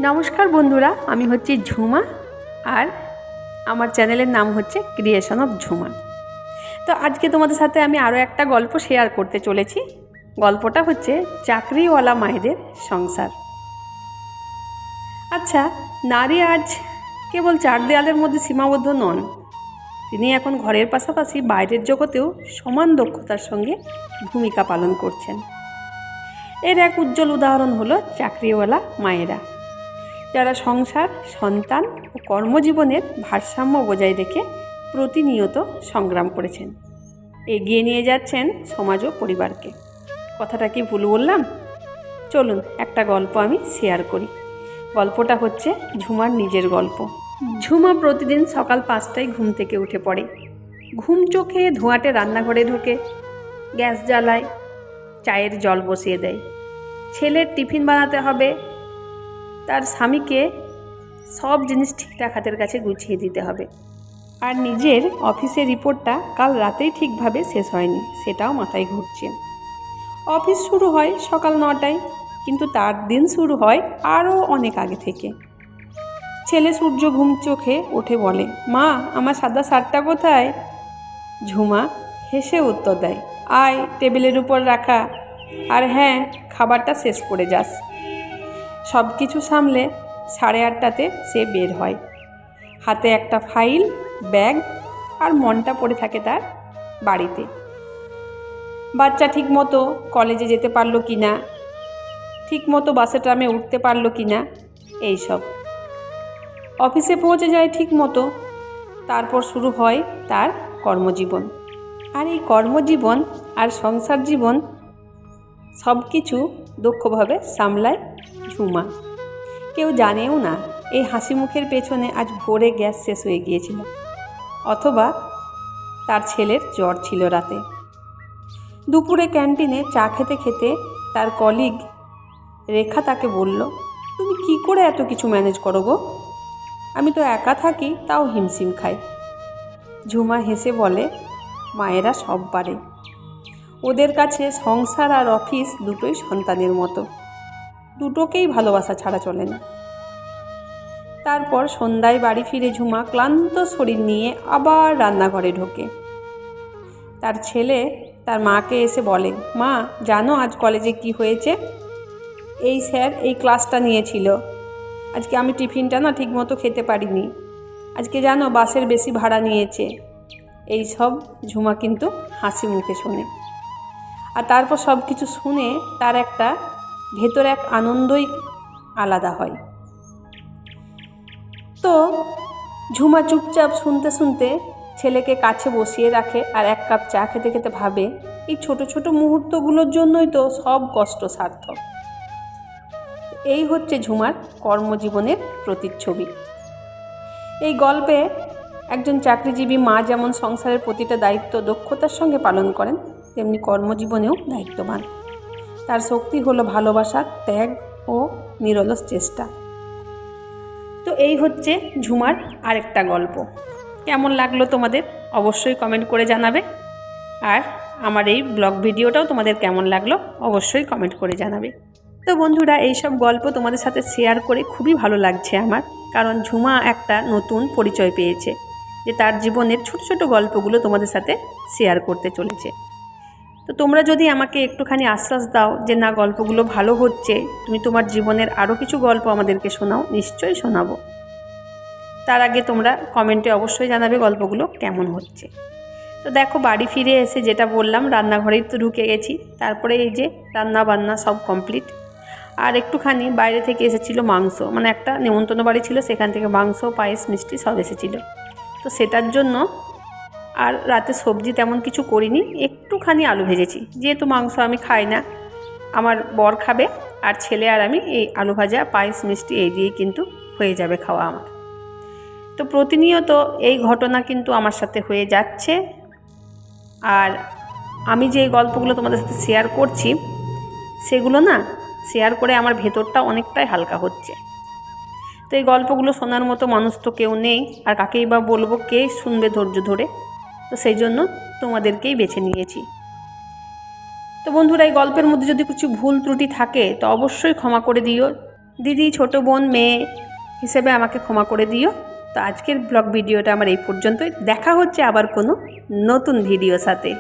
নমস্কার বন্ধুরা, আমি হচ্ছি ঝুমা আর আমার চ্যানেলের নাম হচ্ছে ক্রিয়েশন অফ ঝুমা। তো আজকে তোমাদের সাথে আমি আরও একটা গল্প শেয়ার করতে চলেছি। গল্পটা হচ্ছে চাকরিওয়ালা মায়েদের সংসার। আচ্ছা, নারী আজ কেবল চার দেয়ালের মধ্যে সীমাবদ্ধ নন, তিনি এখন ঘরের পাশাপাশি বাইরের জগতেও সমান দক্ষতার সঙ্গে ভূমিকা পালন করছেন। এর এক উজ্জ্বল উদাহরণ হলো চাকরিওয়ালা মায়েরা, যারা সংসার, সন্তান ও কর্মজীবনের ভারসাম্য বজায় রেখে প্রতিনিয়ত সংগ্রাম করেছেন, এগিয়ে নিয়ে যাচ্ছেন সমাজ ও পরিবারকে। কথাটা কি ভুল বললাম? চলুন একটা গল্প আমি শেয়ার করি। গল্পটা হচ্ছে ঝুমার নিজের গল্প। ঝুমা প্রতিদিন সকাল 5টায় ঘুম থেকে উঠে পড়ে। ঘুম চোখে ধোঁয়াটে রান্নাঘরে ঢোকে, গ্যাস জ্বালায়, চায়ের জল বসিয়ে দেয়। ছেলের টিফিন বানাতে হবে, তার স্বামীকে সব জিনিস ঠিকঠাক হাতের কাছে গুছিয়ে দিতে হবে, আর নিজের অফিসের রিপোর্টটা কাল রাতেই ঠিকভাবে শেষ হয়নি, সেটাও মাথায় ঘুরছে। অফিস শুরু হয় সকাল 9টায়, কিন্তু তার দিন শুরু হয় আরও অনেক আগে থেকে। ছেলে সূর্য ঘুম চোখে উঠে বলে, মা, আমার সাদা শার্টটা কোথায়? ঝুমা হেসে উত্তর দেয়, আয়, টেবিলের উপর রাখা, আর হ্যাঁ, খাবারটা শেষ করে যাস। সব কিছু সামলে 8:30টাতে সে বের হয়। হাতে একটা ফাইল, ব্যাগ, আর মনটা পড়ে থাকে তার বাড়িতে। বাচ্চা ঠিকমতো কলেজে যেতে পারলো কি না, ঠিকমতো বাসে ট্রামে উঠতে পারলো কি না, এইসব। অফিসে পৌঁছে যায় ঠিকমতো, তারপর শুরু হয় তার কর্মজীবন। আর এই কর্মজীবন আর সংসার জীবন সব কিছু দক্ষভাবে সামলায় ঝুমা। কেউ জানেও না এই হাসি মুখের পেছনে আজ ভোরে গ্যাস শেষ হয়ে গিয়েছিল, অথবা তার ছেলের জ্বর ছিল রাতে। দুপুরে ক্যান্টিনে চা খেতে খেতে তার কলিগ রেখা তাকে বলল, তুমি কি করে এত কিছু ম্যানেজ করো গো? আমি তো একা থাকি, তাও হিমশিম খাই। ঝুমা হেসে বলে, মায়েরা সব পারে, ওদের কাছে সংসার আর অফিস দুটোই সন্তানের মতো, দুটোকেই ভালোবাসা ছাড়া চলে না। তারপর সন্ধ্যায় বাড়ি ফিরে ঝুমা ক্লান্ত শরীর নিয়ে আবার রান্নাঘরে ঢোকে। তার ছেলে তার মাকে এসে বলে, মা, জানো আজ কলেজে কি হয়েছে? এই স্যার এই ক্লাসটা নিয়েছিল, আজকে আমি টিফিনটা না ঠিকমতো খেতে পারিনি, আজকে জানো বাসের বেশি ভাড়া নিয়েছে। এই সব ঝুমা কিন্তু হাসি মুখে শোনে, আর তারপর সব কিছু শুনে তার একটা ভেতরে এক আনন্দই আলাদা হয়। তো ঝুমা চুপচাপ শুনতে শুনতে ছেলেকে কাছে বসিয়ে রাখে, আর এক কাপ চা খেতে খেতে ভাবে, এই ছোট ছোট মুহূর্তগুলোর জন্যই তো সব কষ্ট সার্থক। এই হচ্ছে ঝুমার কর্মজীবনের প্রতিচ্ছবি। এই গল্পে একজন চাকরিজীবী মা যেমন সংসারের প্রতিটা দায়িত্ব দক্ষতার সঙ্গে পালন করেন, তেমনি কর্মজীবনেও দায়িত্ববান। তার শক্তি হলো ভালোবাসা, ত্যাগ ও নিরলস চেষ্টা। তো এই হচ্ছে ঝুমার আরেকটা গল্প। কেমন লাগলো তোমাদের অবশ্যই কমেন্ট করে জানাবে, আর আমার এই ব্লগ ভিডিওটাও তোমাদের কেমন লাগলো অবশ্যই কমেন্ট করে জানাবে। তো বন্ধুরা, এইসব গল্প তোমাদের সাথে শেয়ার করে খুবই ভালো লাগছে আমার, কারণ ঝুমা একটা নতুন পরিচয় পেয়েছে, যে তার জীবনের ছোট ছোট গল্পগুলো তোমাদের সাথে শেয়ার করতে চলেছে। তো তোমরা যদি আমাকে একটুখানি আশ্বাস দাও যে না, গল্পগুলো ভালো হচ্ছে, তুমি তোমার জীবনের আরও কিছু গল্প আমাদেরকে শোনাও, নিশ্চয়ই শোনাবো। তার আগে তোমরা কমেন্টে অবশ্যই জানাবে গল্পগুলো কেমন হচ্ছে। তো দেখো, বাড়ি ফিরে এসে যেটা বললাম, রান্নাঘরেই তো ঢুকে গেছি। তারপরে এই যে রান্না বান্না সব কমপ্লিট, আর একটুখানি বাইরে থেকে এসেছিলো মাংস, মানে একটা নেমন্তন্ন বাড়ি ছিল, সেখান থেকে মাংস, পায়েস, মিষ্টি সব এসেছিলো। তো সেটার জন্য আর রাতে সবজি তেমন কিছু করিনি, একটুখানি আলু ভেজেছি, যেহেতু মাংস আমি খাই না, আমার বর খাবে, আর ছেলে আর আমি এই আলু ভাজা, পায়েস, মিষ্টি এই দিয়েই কিন্তু হয়ে যাবে খাওয়া আমার। তো প্রতিনিয়ত এই ঘটনা কিন্তু আমার সাথে হয়ে যাচ্ছে, আর আমি যে গল্পগুলো তোমাদের সাথে শেয়ার করছি, সেগুলো না শেয়ার করে আমার ভেতরটা অনেকটাই হালকা হচ্ছে। তো এই গল্পগুলো শোনার মতো মানুষ তো কেউ নেই, আর কাকেই বা বলবো, কে শুনবে ধৈর্য ধরে? তো সেই জন্য তোমাদেরকেই বেছে নিয়েছি। তো বন্ধুরা, এই গল্পের মধ্যে যদি কিছু ভুল ত্রুটি থাকে তো অবশ্যই ক্ষমা করে দিও। দিদি, ছোট বোন, মেয়ে হিসেবে আমাকে ক্ষমা করে দিও। তো আজকের ব্লগ ভিডিওটা আমার এই পর্যন্তই। দেখা হচ্ছে আবার কোনো নতুন ভিডিও সাথে।